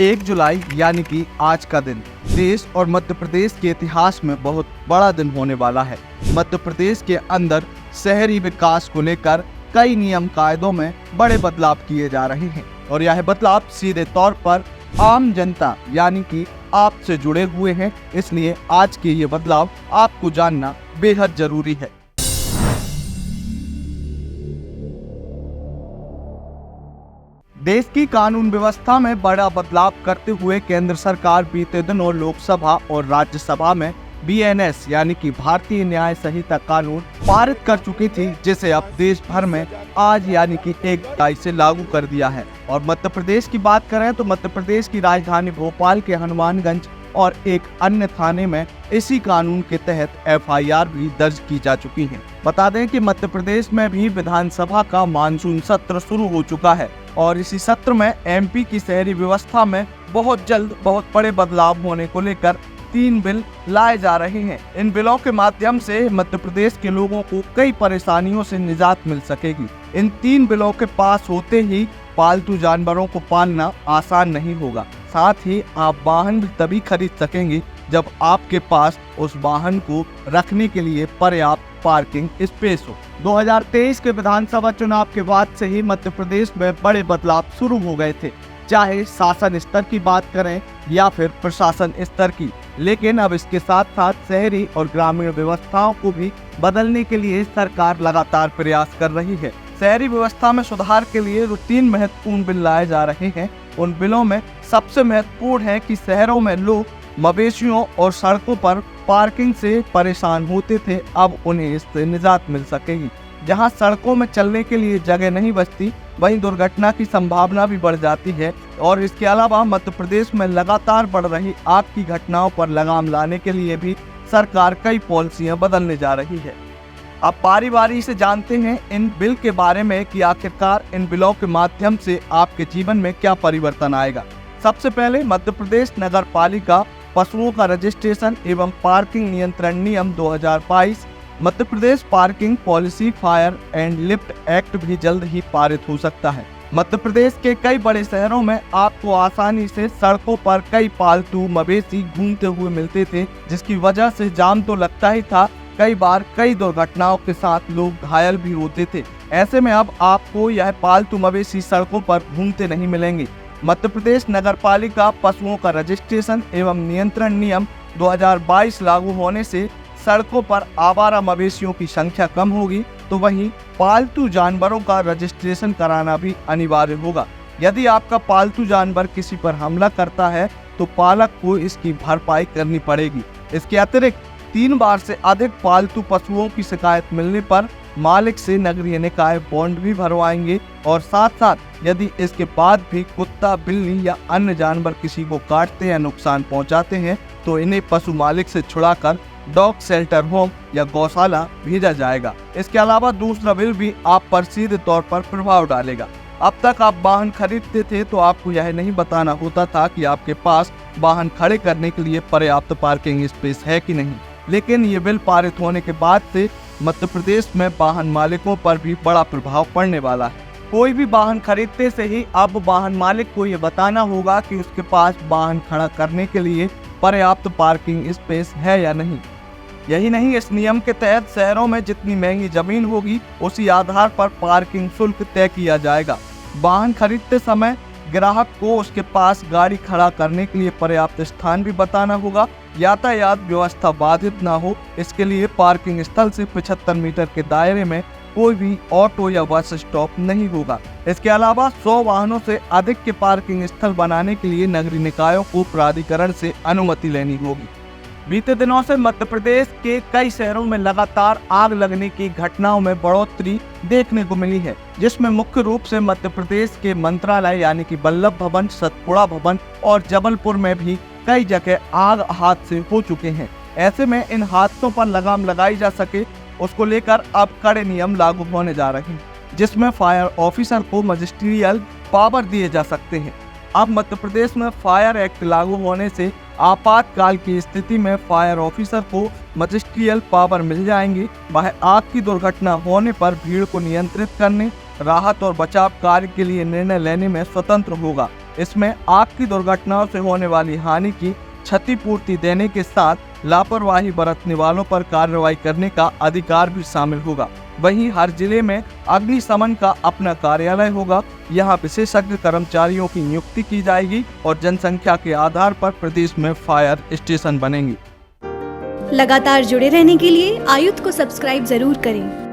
1 जुलाई यानी कि आज का दिन देश और मध्य प्रदेश के इतिहास में बहुत बड़ा दिन होने वाला है। मध्य प्रदेश के अंदर शहरी विकास को लेकर कई नियम कायदों में बड़े बदलाव किए जा रहे हैं और यह बदलाव सीधे तौर पर आम जनता यानी कि आपसे जुड़े हुए हैं। इसलिए आज के ये बदलाव आपको जानना बेहद जरूरी है। देश की कानून व्यवस्था में बड़ा बदलाव करते हुए केंद्र सरकार बीते दिनों लोकसभा और राज्यसभा में BNS यानी कि भारतीय न्याय संहिता कानून पारित कर चुकी थी, जिसे अब देश भर में आज यानी कि 1 जुलाई से लागू कर दिया है। और मध्य प्रदेश की बात करें तो मध्य प्रदेश की राजधानी भोपाल के हनुमानगंज और एक अन्य थाने में इसी कानून के तहत FIR भी दर्ज की जा चुकी है। बता दें कि मध्य प्रदेश में भी विधानसभा का मानसून सत्र शुरू हो चुका है और इसी सत्र में MP की शहरी व्यवस्था में बहुत जल्द बहुत बड़े बदलाव होने को लेकर 3 बिल लाए जा रहे हैं। इन बिलों के माध्यम से मध्य प्रदेश के लोगों को कई परेशानियों से निजात मिल सकेगी। इन 3 बिलों के पास होते ही पालतू जानवरों को पालना आसान नहीं होगा। साथ ही आप वाहन भी तभी खरीद सकेंगे जब आपके पास उस वाहन को रखने के लिए पर्याप्त पार्किंग स्पेस हो। 2023 के विधानसभा चुनाव के बाद से ही मध्य प्रदेश में बड़े बदलाव शुरू हो गए थे, चाहे शासन स्तर की बात करें या फिर प्रशासन स्तर की। लेकिन अब इसके साथ साथ शहरी और ग्रामीण व्यवस्थाओं को भी बदलने के लिए सरकार लगातार प्रयास कर रही है। शहरी व्यवस्था में सुधार के लिए जो 3 महत्वपूर्ण बिल लाए जा रहे हैं, उन बिलों में सबसे महत्वपूर्ण है कि शहरों में लोग मवेशियों और सड़कों पर पार्किंग से परेशान होते थे, अब उन्हें इससे निजात मिल सकेगी। जहां सड़कों में चलने के लिए जगह नहीं बचती, वहीं दुर्घटना की संभावना भी बढ़ जाती है। और इसके अलावा मध्य प्रदेश में लगातार बढ़ रही आग की घटनाओं पर लगाम लाने के लिए भी सरकार कई पॉलिसियां बदलने जा रही है। अब बारी बारी से जानते हैं इन बिल के बारे में कि आखिरकार इन बिलों के माध्यम से आपके जीवन में क्या परिवर्तन आएगा। सबसे पहले मध्य प्रदेश नगर पालिका पशुओं का रजिस्ट्रेशन एवं पार्किंग नियंत्रण नियम 2022, Madhya Pradesh parking policy fire and lift act भी जल्द ही पारित हो सकता है। मध्य प्रदेश के कई बड़े शहरों में आपको आसानी से सड़कों पर कई पालतू मवेशी घूमते हुए मिलते थे, जिसकी वजह से जाम तो लगता ही था, कई बार कई दुर्घटनाओं के साथ लोग घायल भी होते थे। ऐसे में अब आपको यह पालतू मवेशी सड़कों पर घूमते नहीं मिलेंगे। मध्य प्रदेश नगर पालिका पशुओं का रजिस्ट्रेशन एवं नियंत्रण नियम 2022 लागू होने से सड़कों पर आवारा मवेशियों की संख्या कम होगी, तो वहीं पालतू जानवरों का रजिस्ट्रेशन कराना भी अनिवार्य होगा। यदि आपका पालतू जानवर किसी पर हमला करता है तो पालक को इसकी भरपाई करनी पड़ेगी। इसके अतिरिक्त 3 बार से अधिक पालतू पशुओं की शिकायत मिलने पर मालिक से नगरीय निकाय बॉन्ड भी भरवाएंगे और साथ साथ यदि इसके बाद भी कुत्ता, बिल्ली या अन्य जानवर किसी को काटते या नुकसान पहुंचाते हैं तो इन्हें पशु मालिक से छुड़ाकर डॉग शेल्टर होम या गौशाला भेजा जाएगा। इसके अलावा दूसरा बिल भी आप पर सीधे तौर पर प्रभाव डालेगा। अब तक आप वाहन खरीदते थे तो आपको यह नहीं बताना होता था कि आपके पास वाहन खड़े करने के लिए पर्याप्त पार्किंग स्पेस है कि नहीं। लेकिन ये बिल पारित होने के बाद से मध्य प्रदेश में वाहन मालिकों पर भी बड़ा प्रभाव पड़ने वाला है। कोई भी वाहन खरीदते से ही अब वाहन मालिक को ये बताना होगा कि उसके पास वाहन खड़ा करने के लिए पर्याप्त पार्किंग स्पेस है या नहीं। यही नहीं, इस नियम के तहत शहरों में जितनी महंगी जमीन होगी उसी आधार पर पार्किंग शुल्क तय किया जाएगा। वाहन खरीदते समय ग्राहक को उसके पास गाड़ी खड़ा करने के लिए पर्याप्त स्थान भी बताना होगा। यातायात व्यवस्था बाधित ना हो, इसके लिए पार्किंग स्थल से 75 मीटर के दायरे में कोई भी ऑटो या बस स्टॉप नहीं होगा। इसके अलावा 100 वाहनों से अधिक के पार्किंग स्थल बनाने के लिए नगरीय निकायों को प्राधिकरण से अनुमति लेनी होगी। बीते दिनों से मध्य प्रदेश के कई शहरों में लगातार आग लगने की घटनाओं में बढ़ोतरी देखने को मिली है, जिसमें मुख्य रूप से मध्य प्रदेश के मंत्रालय यानी कि वल्लभ भवन, सतपुड़ा भवन और जबलपुर में भी कई जगह आग हादसे हो चुके हैं। ऐसे में इन हादसों पर लगाम लगाई जा सके, उसको लेकर अब कड़े नियम लागू होने जा रहे हैं, जिसमें फायर ऑफिसर को मजिस्ट्रियल पावर दिए जा सकते हैं। अब मध्य प्रदेश में फायर एक्ट लागू होने से आपातकाल की स्थिति में फायर ऑफिसर को मजिस्ट्रियल पावर मिल जाएंगी। वह आग की दुर्घटना होने पर भीड़ को नियंत्रित करने, राहत और बचाव कार्य के लिए निर्णय लेने में स्वतंत्र होगा। इसमें आग की दुर्घटनाओं से होने वाली हानि की क्षतिपूर्ति देने के साथ लापरवाही बरतने वालों पर कार्रवाई करने का अधिकार भी शामिल होगा। वहीं हर जिले में अग्निशमन का अपना कार्यालय होगा। यहाँ विशेषज्ञ कर्मचारियों की नियुक्ति की जाएगी और जनसंख्या के आधार पर प्रदेश में फायर स्टेशन बनेंगे। लगातार जुड़े रहने के लिए आयुक्त को सब्सक्राइब जरूर करें।